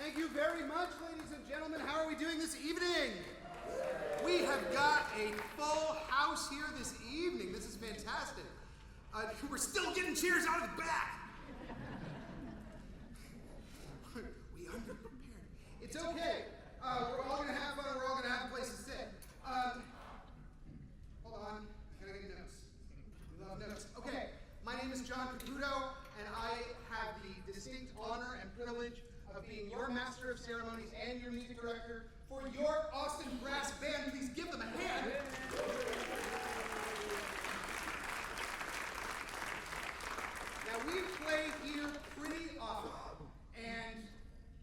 Thank you very much, ladies and gentlemen. How are we doing this evening? We have got a full house here this evening. This is fantastic. We're still getting cheers out of the back. We underprepared. It's okay. We're all going to have fun. We're all going to have a place to sit. Hold on. I got to get notes. We love notes. Okay. My name is John Caputo, and I have the distinct honor and privilege of being your master of ceremonies and your music director for your Austin Brass Band. Please give them a hand. Now, we play here pretty often, and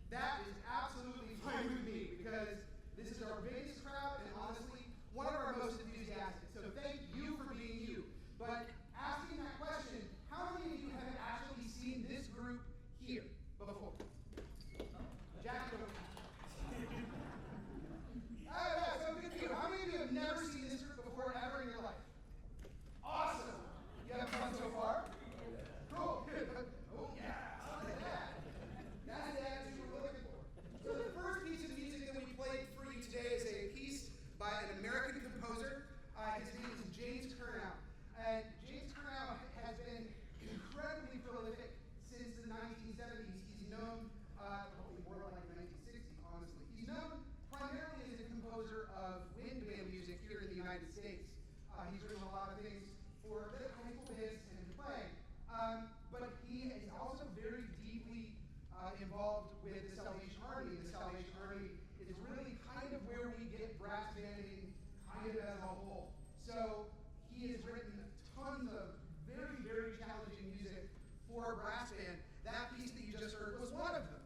that is absolutely fine with me because this is our biggest crowd and honestly one of our most enthusiastic. So thank you for being you. But asking that question, how many of you have actually seen this group here before? Jack, United States. He's written a lot of things for the high school bands and to play. But he is also very deeply involved with the Salvation Army. The Salvation Army is really kind of where we get brass banding kind of as a whole. So he has written tons of very, very challenging music for brass band. That piece that you just heard was one of them.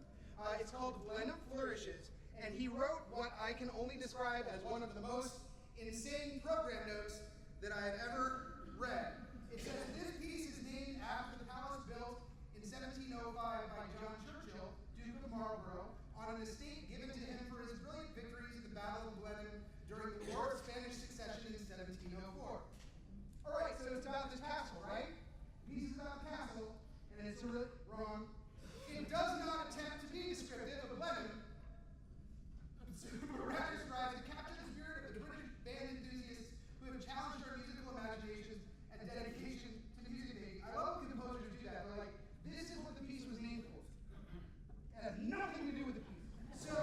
It's called Blenheim Flourishes, and he wrote what I can only describe as one of the most insane program notes that I have ever read. It says, this piece is named after the palace built in 1705 by John Churchill, Duke of Marlborough, on an estate given to him for his brilliant victories at the Battle of Blenheim during the War of Spanish Succession in 1704. All right, so it's about this castle, right? The piece is about the castle, and it's really wrong. It does not attempt to be descriptive of Blenheim, but rather strives to capture the spirit of the British band enthusiasts who have challenged our musical imaginations and dedication to music making. I love when composers do that. They're like, this is what the piece was named for. It has nothing to do with the piece. So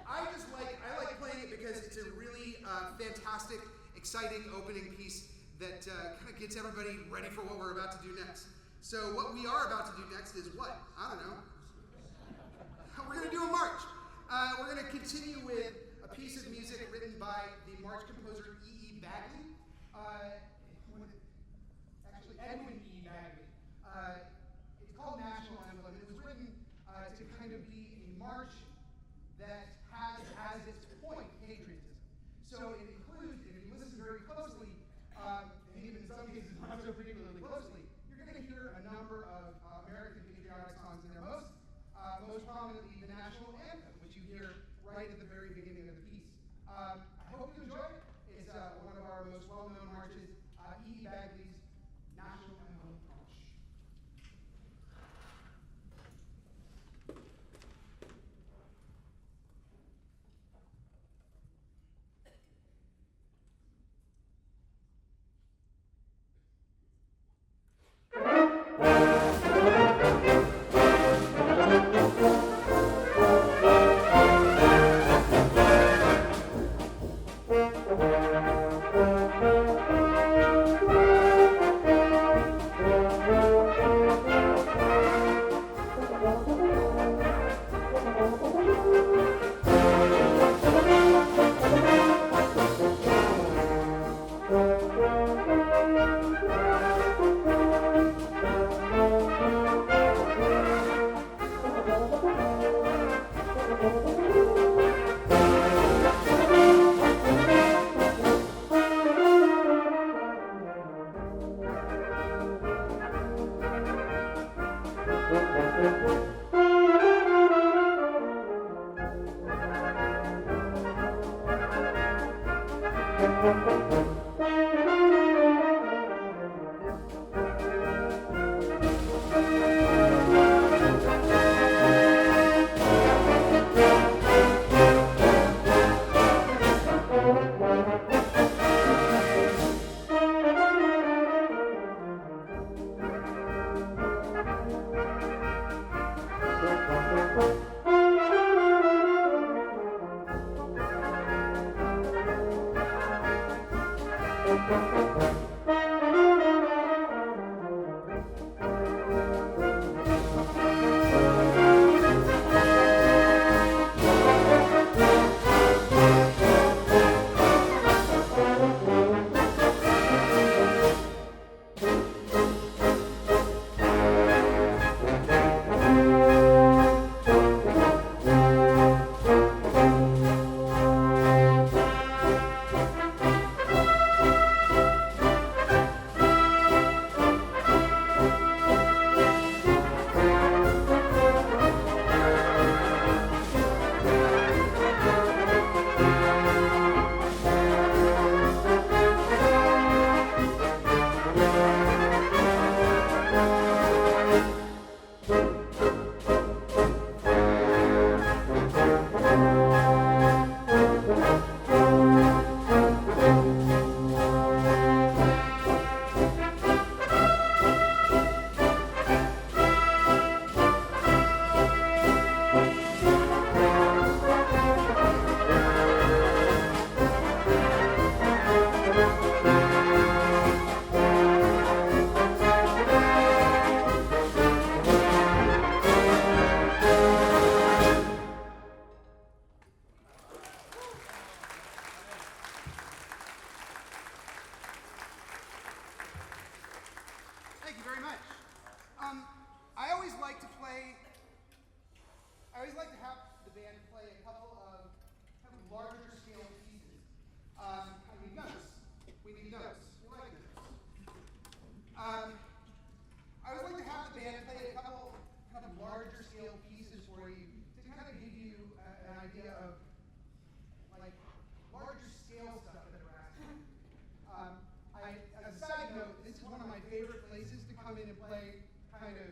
I like playing it because it's a really fantastic, exciting opening piece that kind of gets everybody ready for what we're about to do next. So what we are about to do next is what? I don't know. We're going to do a march. We're going to continue with a piece of music written by the march composer E.E. Bagley. Actually, Edwin E. Bagley. It's called National Emblem. It was written to kind of be a march that has as its point patriotism. So it includes, if you listen very closely, and even in some cases not so particularly closely, you're going to hear a number of American patriotic songs in there. Most prominently, the national anthem, which you hear right at the very beginning of the piece. I hope you enjoy it. It's one of our most well-known marches, E.E. Bagley's National Anthem March. notes. You like notes. I would like to have the band play a couple kind of larger scale pieces for you to kind of give you an idea of like larger scale stuff that are asking. As a side note, this is one of my favorite places to come in and play kind of,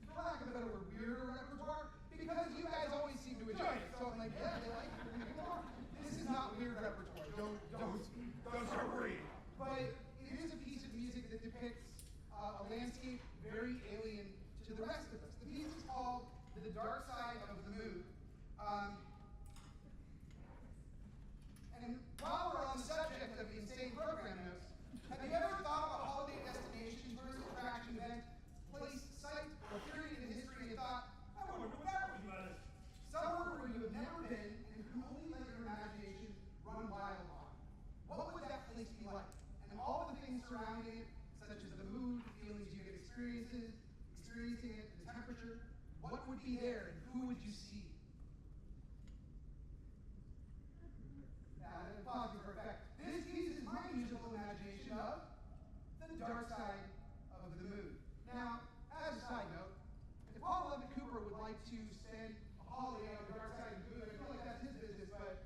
for lack of a better word, weirder repertoire, because you guys always seem to enjoy it. So I'm like, yeah, they like it, we're gonna get more. This is not weird repertoire. Don't start worrying. But it is a piece of music that depicts a landscape very alien to the rest of us. The piece is called The Dark Side of the Moon. And while we're on the subject of insane program notes, have you ever thought of a holiday destination, tourist attraction, event, place, site, or period in history and thought, I wonder what that would be? Somewhere where you have never been and can only let your imagination run wild on. What would that place be like? And all of the things surrounding it, such as the mood, the feelings you get experiencing it, the temperature, what would be there and who would you see? Pausing for effect. This piece is my musical imagination of The Dark Side of the Moon. Now, as a side note, if Paul Levitt Cooper would like to spend a holiday on the dark side of the moon, I feel like that's his business, but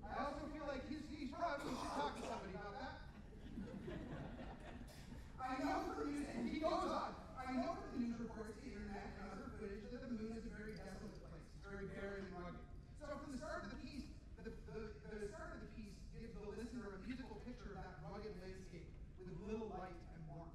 I also feel like he's probably should talk to somebody about that. I know from the news, and he goes on, I know from the news reports, the internet, and other footage that the moon is a very desolate place. It's very barren and rugged. So from the start of the piece, the start of the piece gives the listener a musical picture of that rugged landscape with little light and warmth.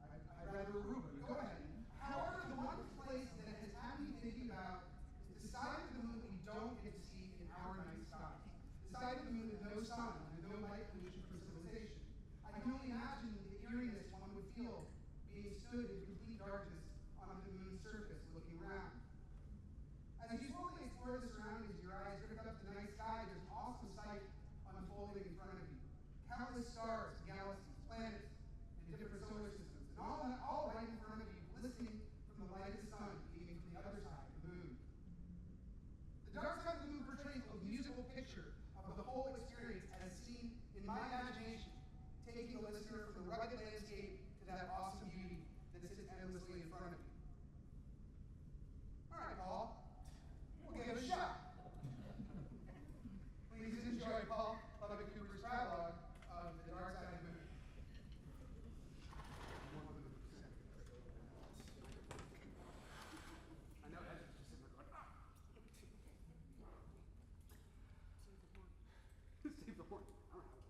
I'd rather Aruba. Go ahead. However, the one place that has had me thinking about is the side of the moon we don't get to see in our night skies. The side of the moon with no sun and no light pollution from civilization. I can only imagine the eeriness one would feel being stood in complete darkness on the moon's surface looking around. As you slowly explore the surroundings, your eyes drift up the night sky. There's an awesome sight unfolding in front of you. Countless stars, galaxies, planets, and different solar systems, and all right in front of you, glistening from the light of the sun, beaming from the other side, the moon. The dark side of the moon portrays a musical picture of the whole experience as seen in my imagination, taking the listener from the rugged landscape to that awesome beauty that sits endlessly in front of you. All right, Paul. We'll give it a shot. Please enjoy Paul Levitt Cooper's dialogue of The Dark Side of the Moon. I know Ezra's just sitting there going, ah! Save the horn. I don't have it.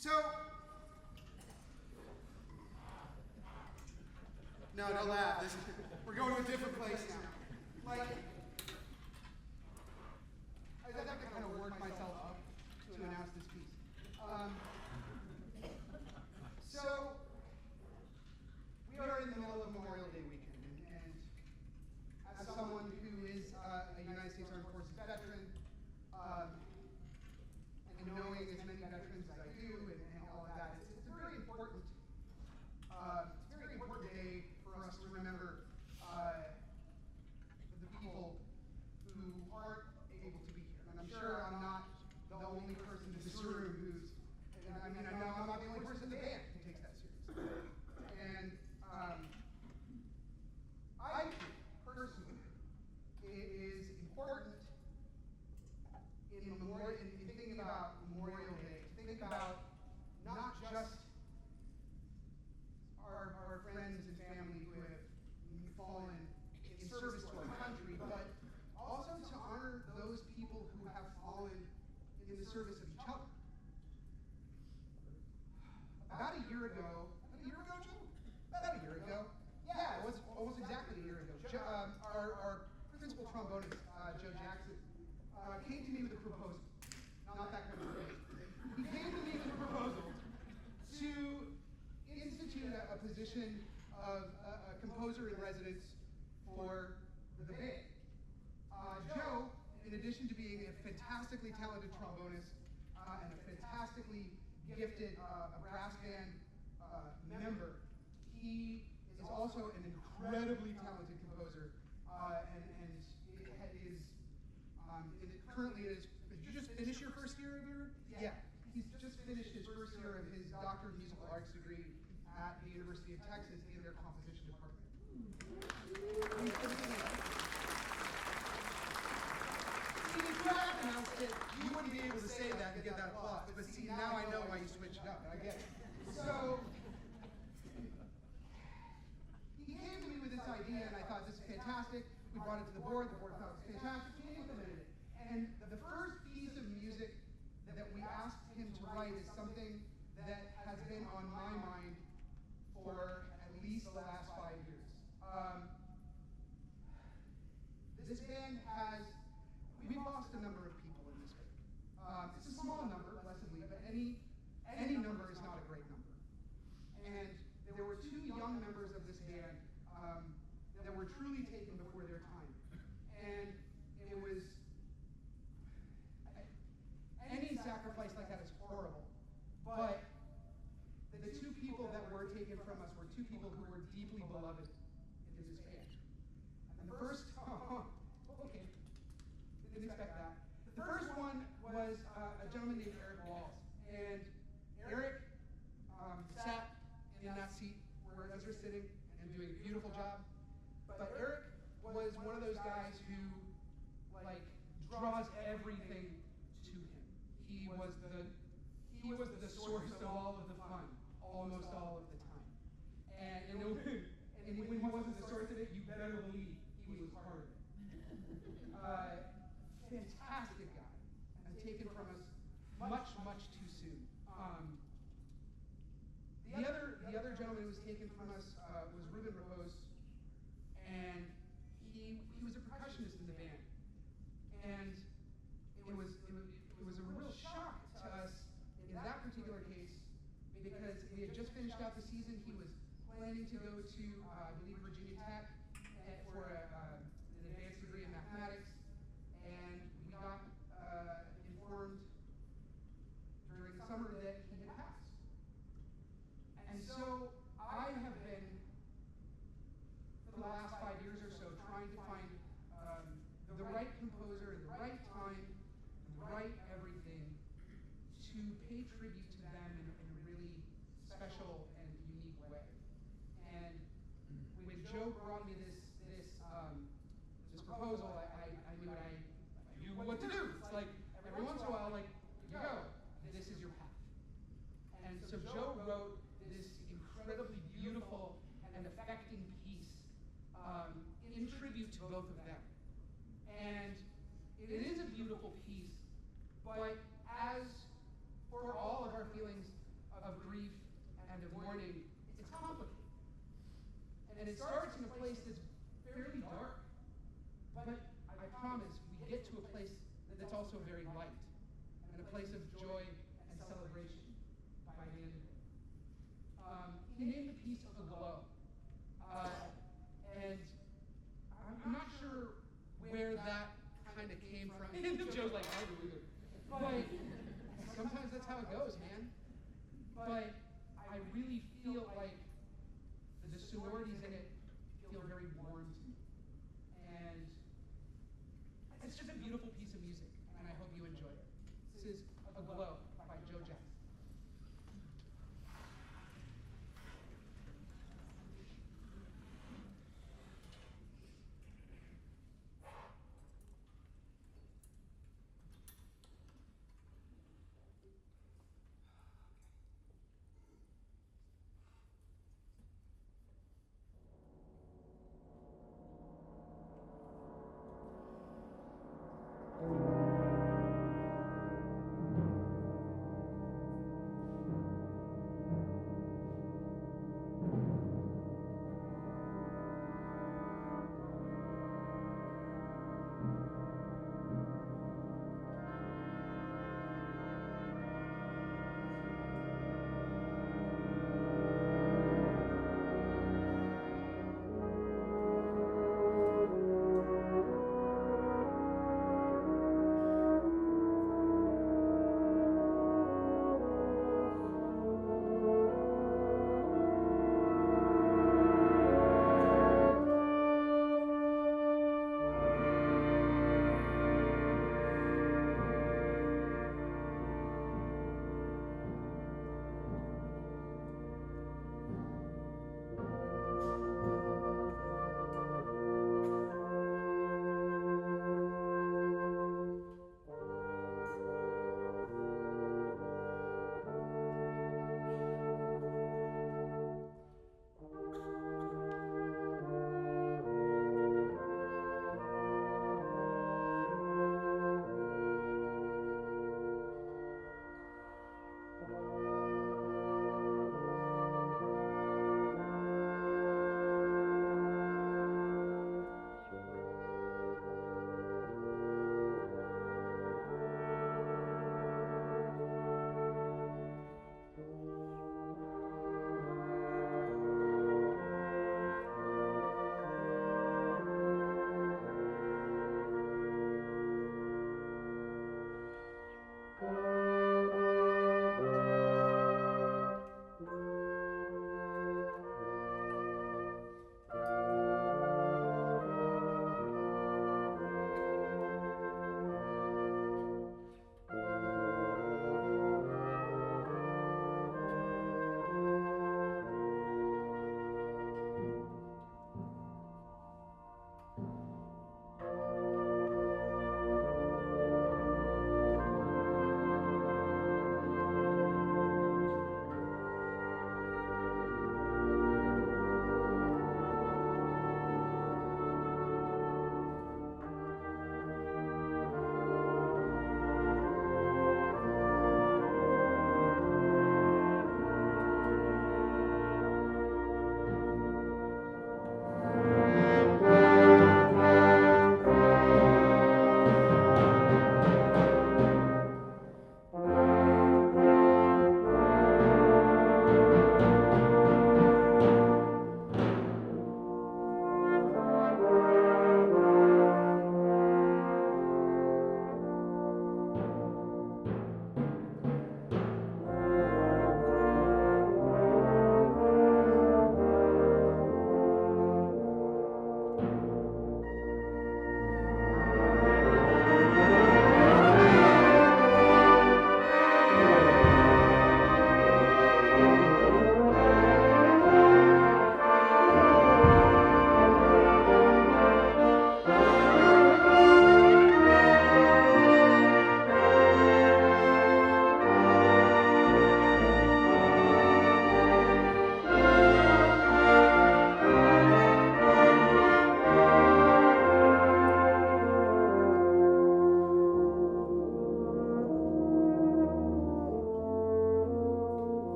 So, no, don't laugh. We're going to a different place now. Like, I have to kind of work myself up to announce this piece. So, we are in the middle of Memorial Day weekend, and as someone who is a United States Armed Forces veteran, and knowing as many veterans as I do, and all of that, it's a very important day for us to remember the people who aren't able to be here. And I'm sure I'm not the only person in this room who's, and I mean, I know I'm not the only person in the band who takes that seriously. And I think, personally, it is important in thinking about Memorial Day, to think about not just our friends and family who have fallen in service to our country, but also to honor those people who have fallen in the service of each other. About a year ago, Joe? About a year ago. Yeah, it was almost exactly a year ago. Our principal trombonist, Joe Jackson, came to me with a proposal. Not that kind of proposal. He came to me with a proposal to institute a position of a composer in residence for the band. Joe, in addition to being a fantastically talented trombonist and a fantastically gifted brass band member, he is also an incredibly talented composer, and currently is. Did you just finish your first year of your? Yeah, he's just finished his first year of his Doctor of Musical Arts degree at the University of Texas in their composition department. See, if you had announced it, you wouldn't be able to say that and get that applause. But see, now I know why you switched it up. I get it. So he came to me with this idea, and I thought, this is fantastic. We brought it to the board. The board thought it was fantastic. He implemented it. And the first piece of music that we asked him to write is something that has been on my mind for at least the last 5 years. This band we've lost a number of people in this band. It's a small number, blessedly, but any number is not a great number. And there were 2 young members of this band that were truly taken before their time. And it was, any sacrifice like that is horrible. But the 2 people that were taken from us were 2 people who were deeply beloved in this band. And the first, okay, didn't expect that. The first one was a gentleman named Eric Walls. And Eric sat in that seat where Ezra's sitting and doing a beautiful job. But Eric was one of those guys who, draws everything to him. He was the source of all of the fun, almost all of the time. And when he wasn't the source of it, you better believe he was part of it. Fantastic guy, and taken from us much, much too soon. The other gentleman who was taken from us was Ruben Repose, and he was a percussionist in the band. And it was a real shock to us in that particular case, because we had just finished out the season. He was planning to go to, I believe, Virginia Tech for an advanced degree in mathematics, and we got informed during the summer that he had passed. And so I have been, for the last 5 years or so, trying to find the right composer in the right time, and the right everything, to pay tribute to them in a really special and unique way. And when Joe brought me this proposal, I knew what to do. It's like, every once in a while, you go, this is your path. And so Joe wrote this incredibly beautiful and affecting piece in tribute to both of them. And it is a beautiful piece, but as for all of our feelings of grief and of mourning, it's complicated. And it starts in a place that's fairly dark, but I promise we get to a place that's also very light, and a place of joy and celebration by the end of it. He named the piece A Glow. And I'm not sure where that kind of came from. Joe's like, I don't either. But sometimes that's how it goes, man. But I really feel like the sonorities in it feel very warm to me. And it's just a beautiful piece of music, and I hope you enjoy it. This is A Glow by Joe Jackson.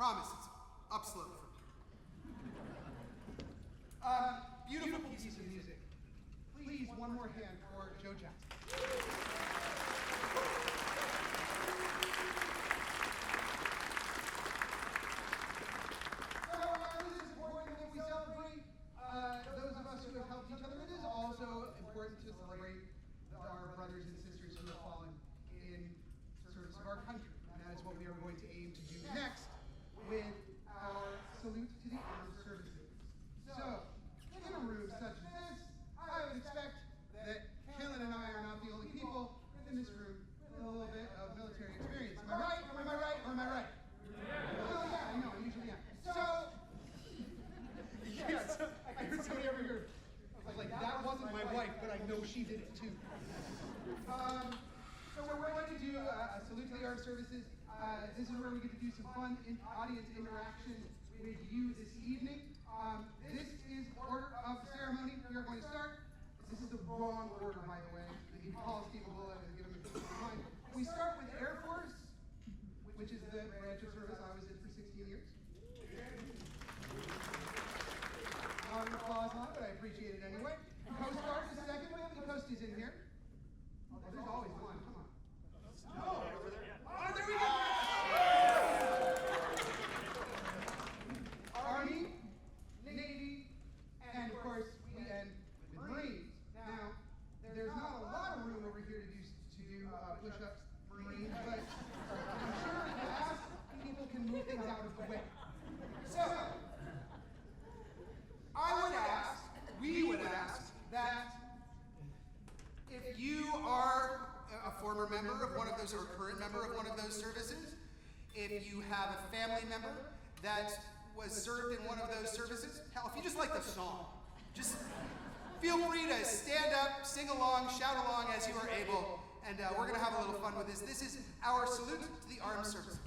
promise it's upslope from here. Beautiful piece of music. Please, one more hand for Joe Jackson. So, this is important that we celebrate those of us who have helped each other. It is also important to celebrate our brothers and sisters who have fallen in service of our country. And that is what we are going to aim to do next with our salute to the armed services. So, in a room such as this, I would expect that Kellen and I are not the only people in this room with a little bit of military experience. Am I right? Or am I right? Or am I right? Yeah. Oh yeah, I know, I usually am. So, yes, I heard somebody over here. I was like, that wasn't my wife, but I know she did it too. So we're going to do a salute to the armed services. This is where we get to do some fun audience interaction with you this evening. This is order of the ceremony. We are going to start. This is the wrong order, by the way. The Paul's capable of giving me a mind. We start with Air Force, which is the branch of service I was in for 16 years. Not an applause line, but I appreciate it anyway. Coast Guard is second. How many coasties in here? Oh, there's always one. Come on. No. Oh, there we go. Army, Navy, and of course we end with Marines. Now, there's not a lot of room over here to do push-ups, Marines, but I'm sure if you ask, people can move things out of the way. So, we would ask that if you are a former member of one of those, or a current member of one of those services, if you have a family member that was served in one of those services, hell, if you just like the song, just feel free to stand up, sing along, shout along as you are able, and we're going to have a little fun with this. This is our salute to the armed services.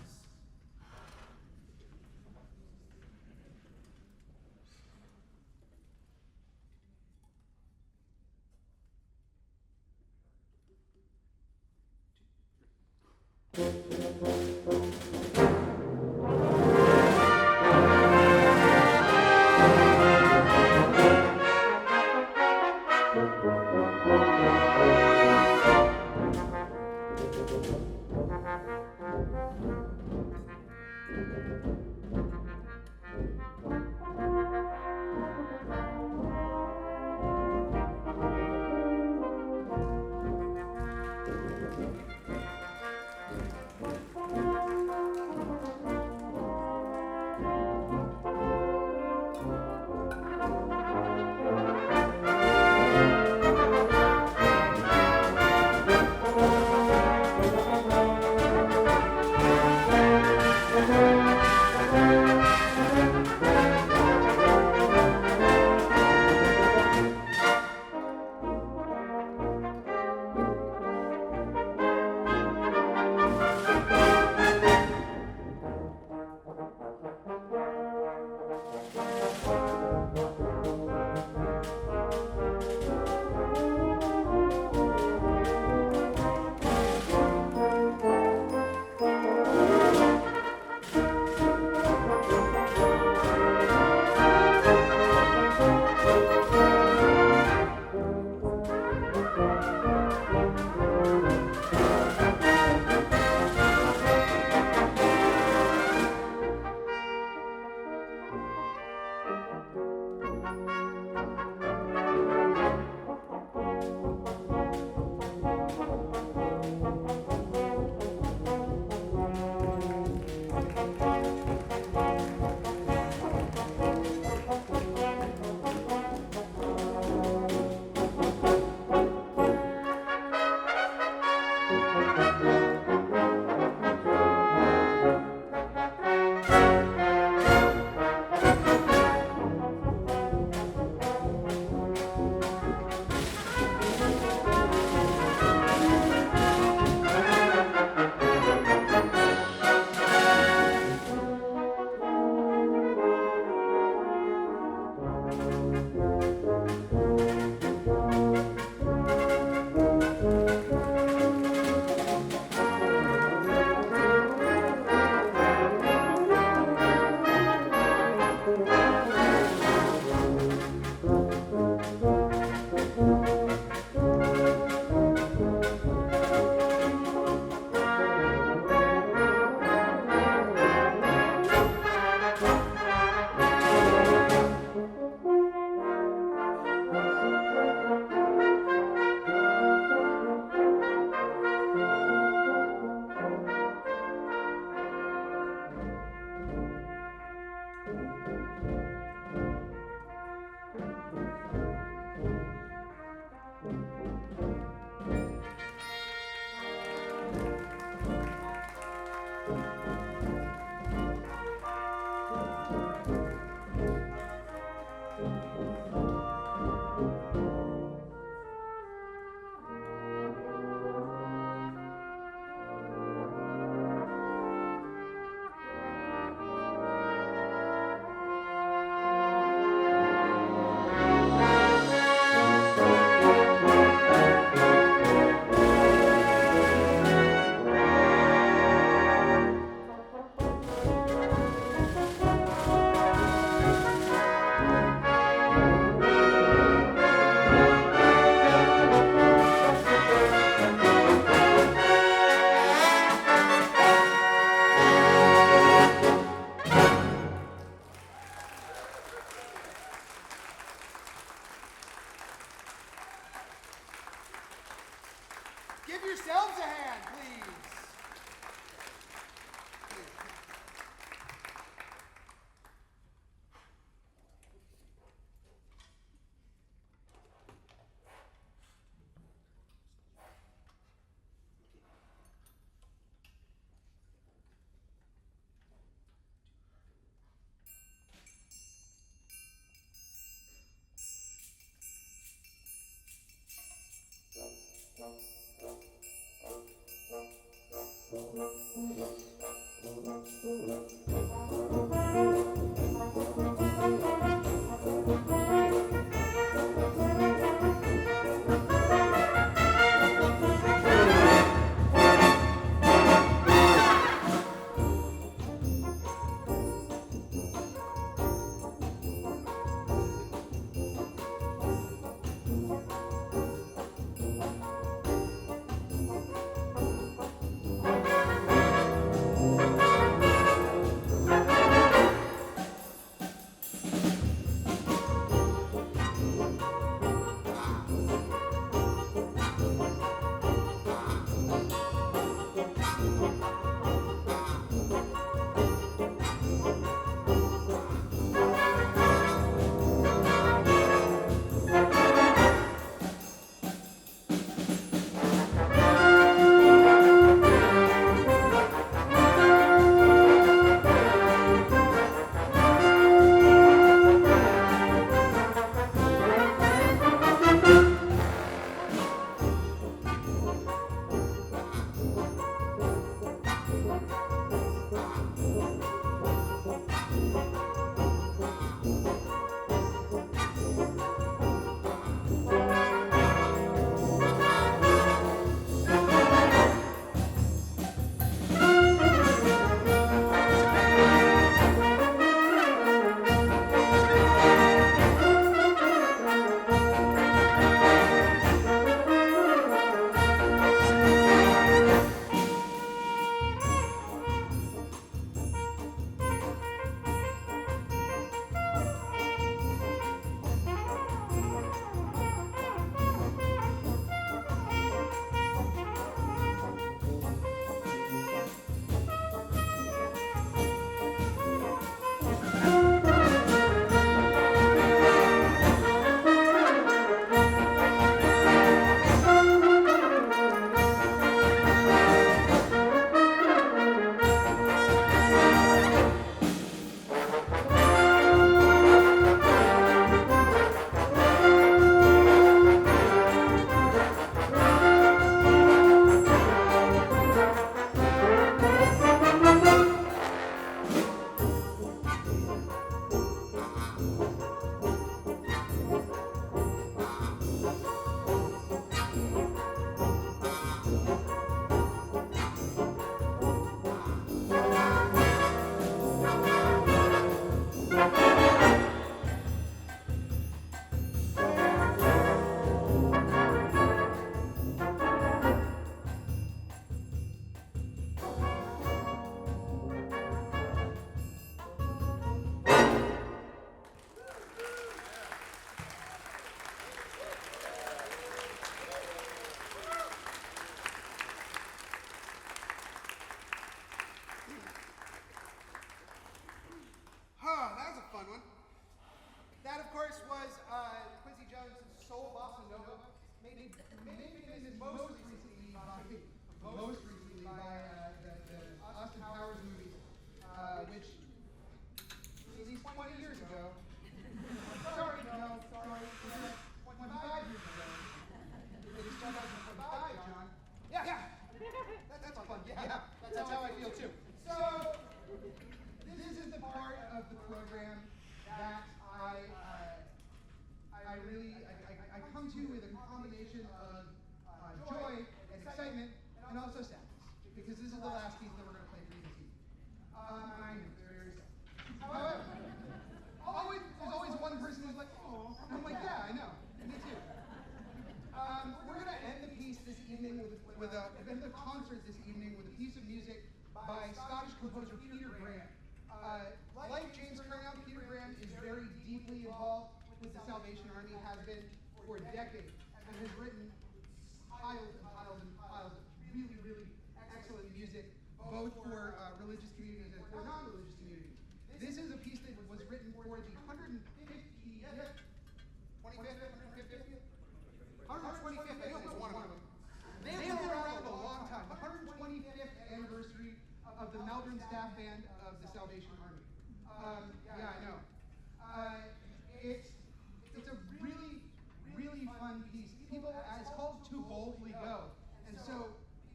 Give yourselves a hand, please.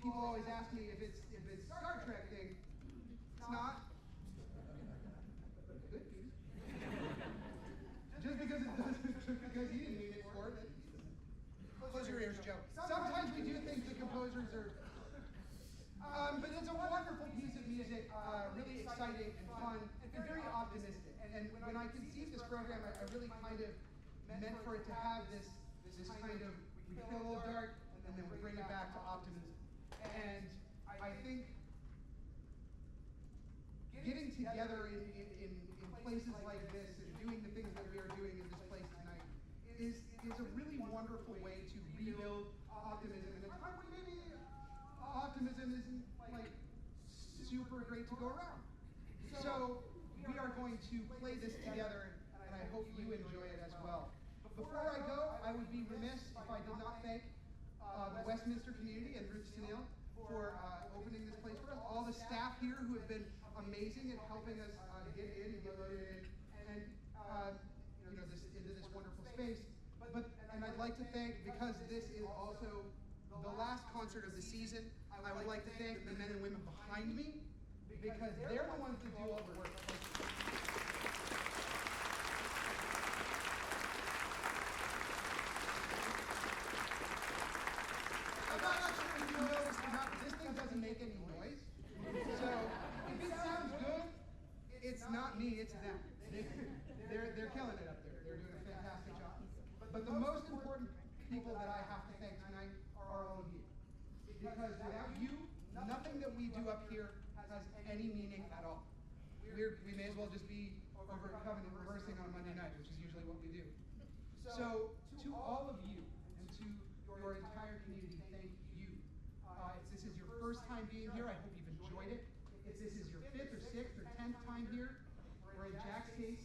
people always ask me if it's Star Trek thing. It's not. But it could be. Just because you didn't mean it for it. Close your ears, Joe. Sometimes we do think the composers are. But it's a wonderful piece of music, really exciting and fun, and very optimistic. And when I conceived this program, I really kind of meant for it to have this kind of, we feel a little dark, and then we bring it back to optimism. And I think getting together in places like this and doing the things that we are doing in this place tonight is a really wonderful way to rebuild optimism. And a time when maybe optimism isn't like super great to go around. So we are going to play this together, and I hope you enjoy it as well. Before I go, I would be remiss if I did not thank the Westminster community and Ruth Stenil for opening this place for us. All the staff here who have been amazing at helping us get in and get loaded in, and into this wonderful space. And I'd like to thank, because this is also the last concert of the season, I would like to thank the men and women behind me, because they're the ones that do all the work. I'm not sure if you noticed or not, but this thing doesn't make any noise. So if it sounds good, it's not me, it's them. They're killing it up there. They're doing a fantastic job. But the most important people that I have to thank tonight are all of you. Because without you, nothing that we do up here has any meaning at all. We may as well just be over at Covenant rehearsing on Monday night, which is usually what we do. So to all of you and to your entire community, thank you. If this is your first time being here, I hope you've enjoyed it. If this is your 5th or 6th or 10th time here, or in Jack's case,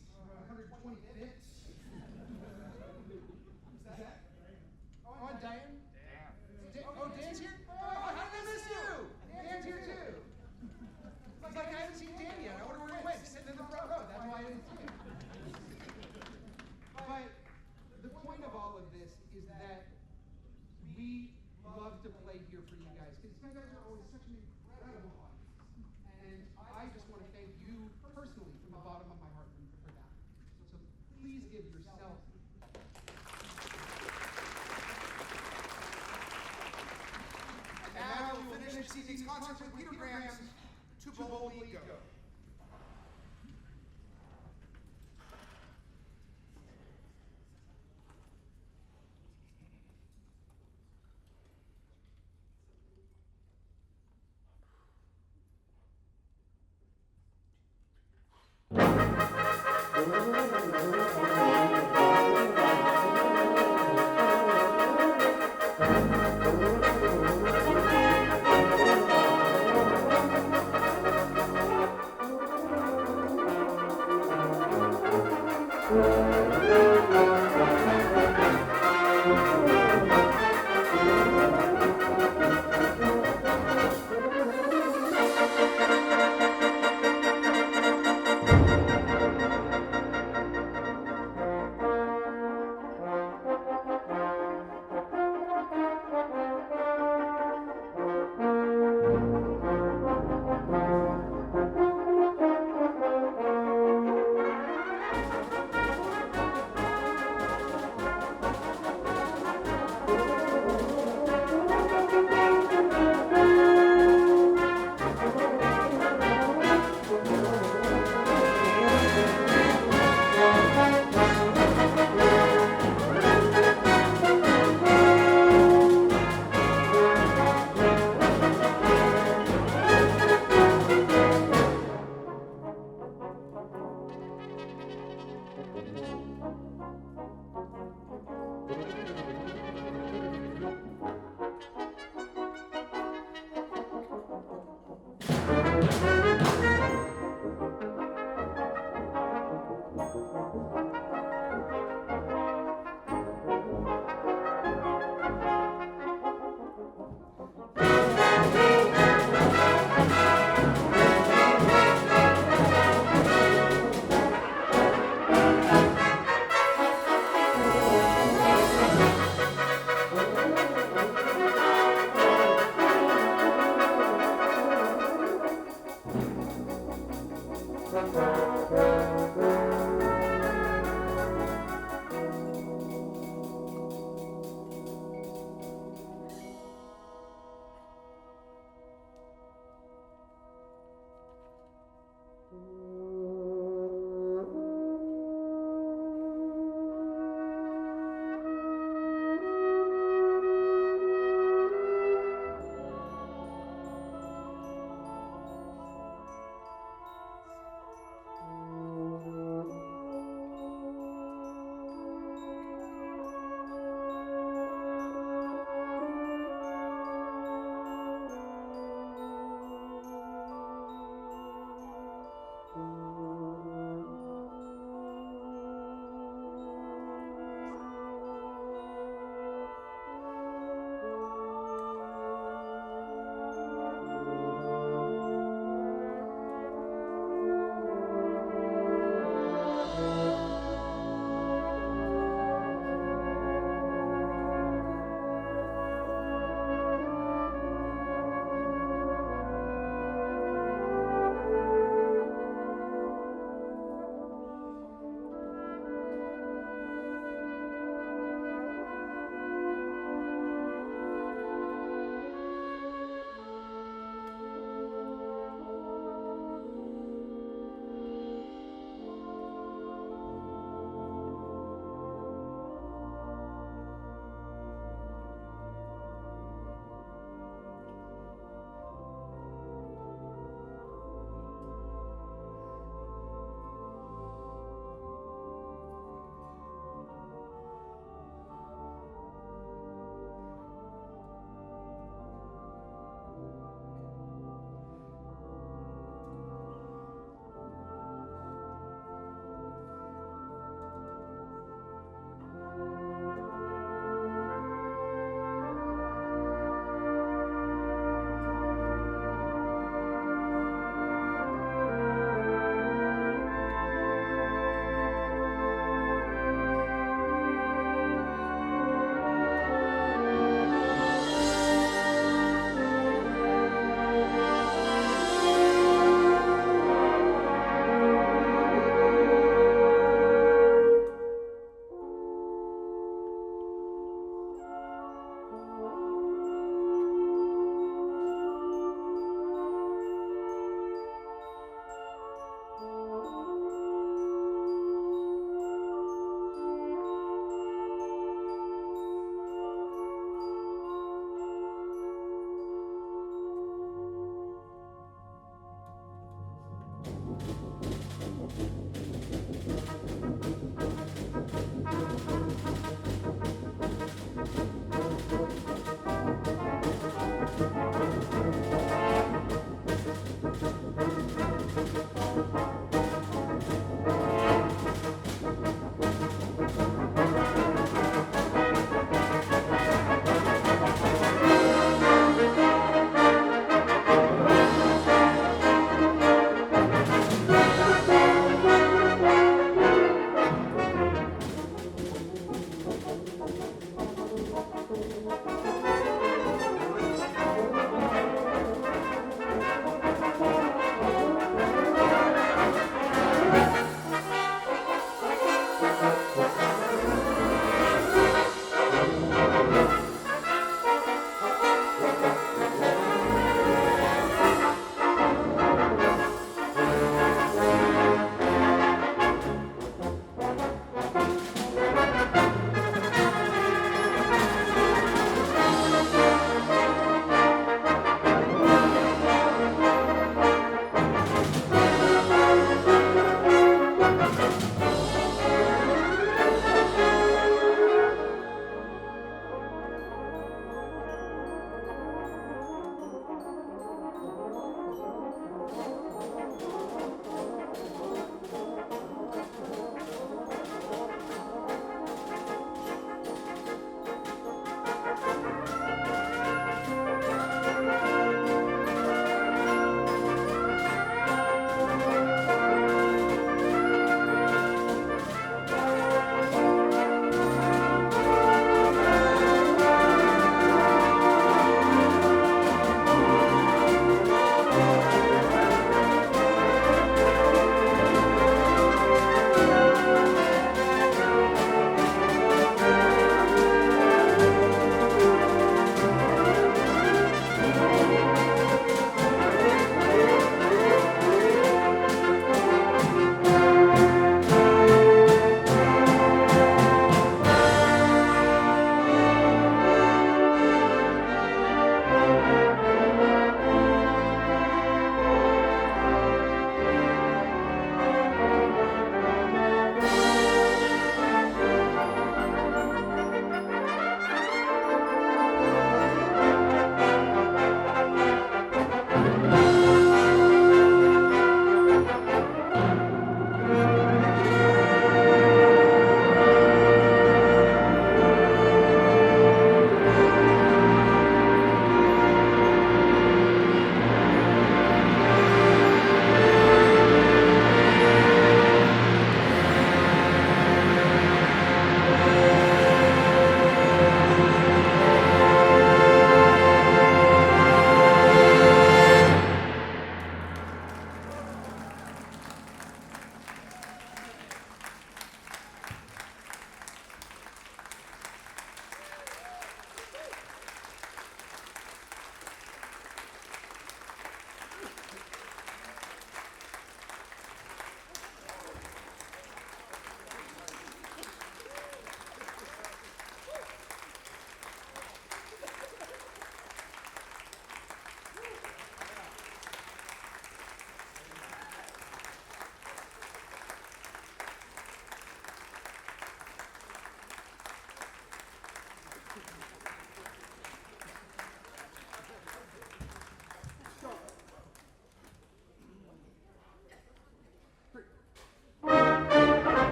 125th. Who's that? Oh, Diane? Dan's here? Oh, how did I miss you? Dan's here too. It's like I haven't seen Dan yet. I wonder where he went. Sitting in the front row. That's why I didn't see him. But the point of all of this is that we love to play here for you guys, because you guys are always such an incredible audience. And I just want to thank you personally from the bottom of my heart for that. So please give yourself. And now we will finish this evening's concert with Peter Graham's To Boldly Go.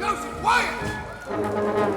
Josie, quiet!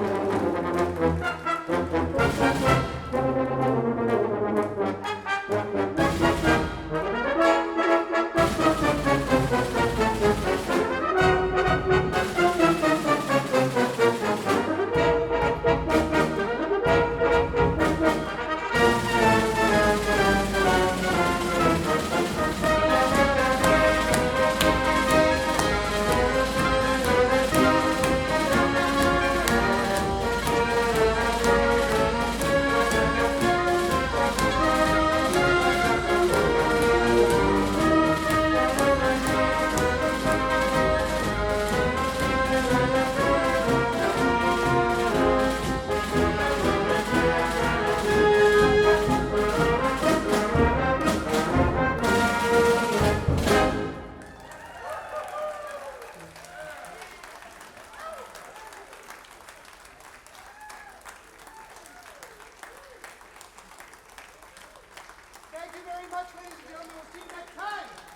Thank you very much, ladies and gentlemen. We'll see you next time.